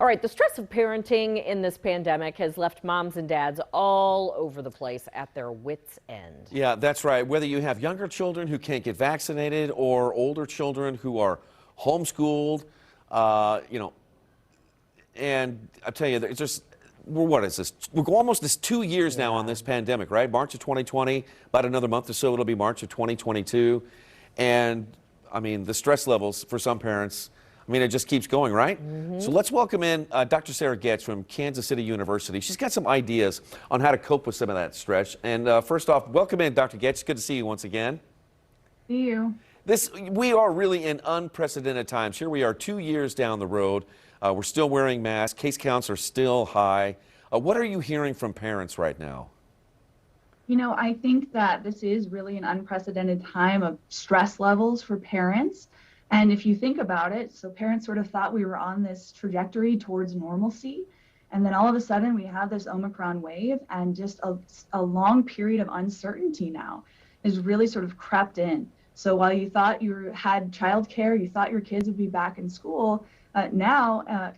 All right, the stress of parenting in this pandemic has left moms and dads all over the place at their wits' end. Yeah, that's right. Whether you have younger children who can't get vaccinated or older children who are homeschooled, you know, and I tell you, it's just, what is this? We're almost 2 years now on this pandemic, right? March of 2020, about another month or so, it'll be March of 2022. And I mean, the stress levels for some parents, I mean, it just keeps going, right? So let's welcome in Dr. Sarah Getch from Kansas City University. She's got some ideas on how to cope with some of that stress. And first off, welcome in, Dr. Getch. Good to see you once again. See you. We are really in unprecedented times. Here we are 2 years down the road. We're still wearing masks. Case counts are still high. What are you hearing from parents right now? You know, I think that this is really an unprecedented time of stress levels for parents. And if you think about it, so parents sort of thought we were on this trajectory towards normalcy. And then all of a sudden we have this Omicron wave, and just a long period of uncertainty now is really sort of crept in. So while you thought you had childcare, you thought your kids would be back in school, now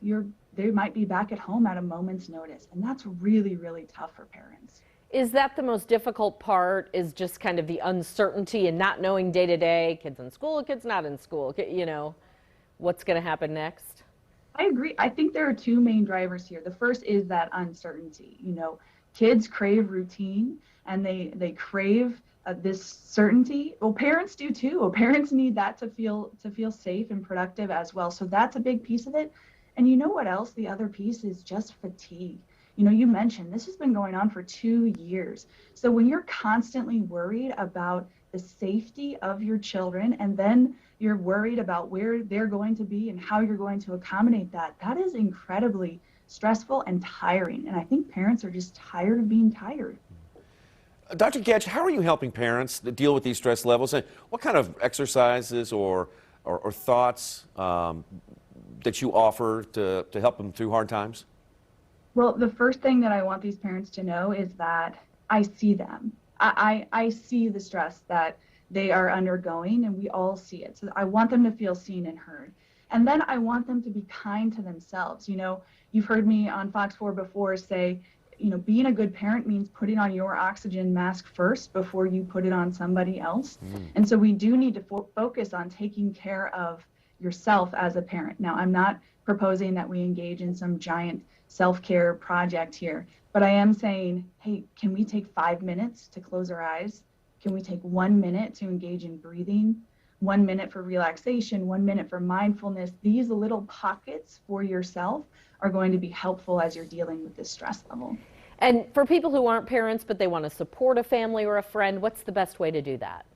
they might be back at home at a moment's notice. And that's really, really tough for parents. Is that the most difficult part, is just kind of the uncertainty and not knowing day to day, kids in school, kids not in school, you know, what's going to happen next? I agree. I think there are two main drivers here. The first is that uncertainty. You know, kids crave routine, and they crave this certainty. Well, parents do too. Well, parents need that to feel safe and productive as well. So that's a big piece of it. And you know what else? The other piece is just fatigue. You know, you mentioned this has been going on for 2 years. So when you're constantly worried about the safety of your children, and then you're worried about where they're going to be and how you're going to accommodate that, that is incredibly stressful and tiring. And I think parents are just tired of being tired. Dr. Getch, how are you helping parents deal with these stress levels? And what kind of exercises or thoughts that you offer to help them through hard times? Well, the first thing that I want these parents to know is that I see them. I see the stress that they are undergoing, and we all see it. So I want them to feel seen and heard. And then I want them to be kind to themselves. You know, you've heard me on Fox 4 before say, you know, being a good parent means putting on your oxygen mask first before you put it on somebody else. And so we do need to focus on taking care of yourself as a parent. Now, I'm not proposing that we engage in some giant self-care project here, but I am saying, hey, can we take 5 minutes to close our eyes? Can we take 1 minute to engage in breathing? 1 minute for relaxation, 1 minute for mindfulness. These little pockets for yourself are going to be helpful as you're dealing with this stress level. And for people who aren't parents, but they want to support a family or a friend, what's the best way to do that?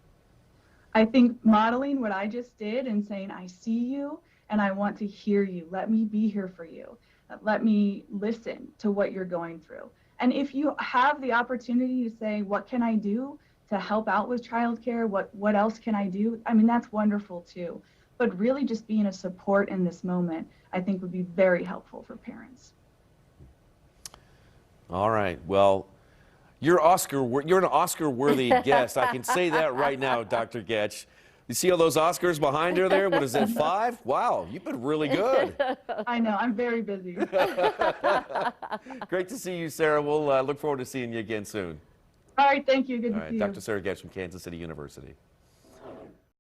I think modeling what I just did and saying, I see you and I want to hear you. Let me be here for you. Let me listen to what you're going through. And if you have the opportunity to say, what can I do to help out with childcare? What else can I do? I mean, that's wonderful too. But really just being a support in this moment, I think would be very helpful for parents. All right. Well, you're an Oscar-worthy guest. I can say that right now, Dr. Getch. You see all those Oscars behind her there? What is that, 5? Wow, you've been really good. I know, I'm very busy. Great to see you, Sarah. We'll look forward to seeing you again soon. All right, thank you. Good to see you. Dr. Sarah Getch from Kansas City University.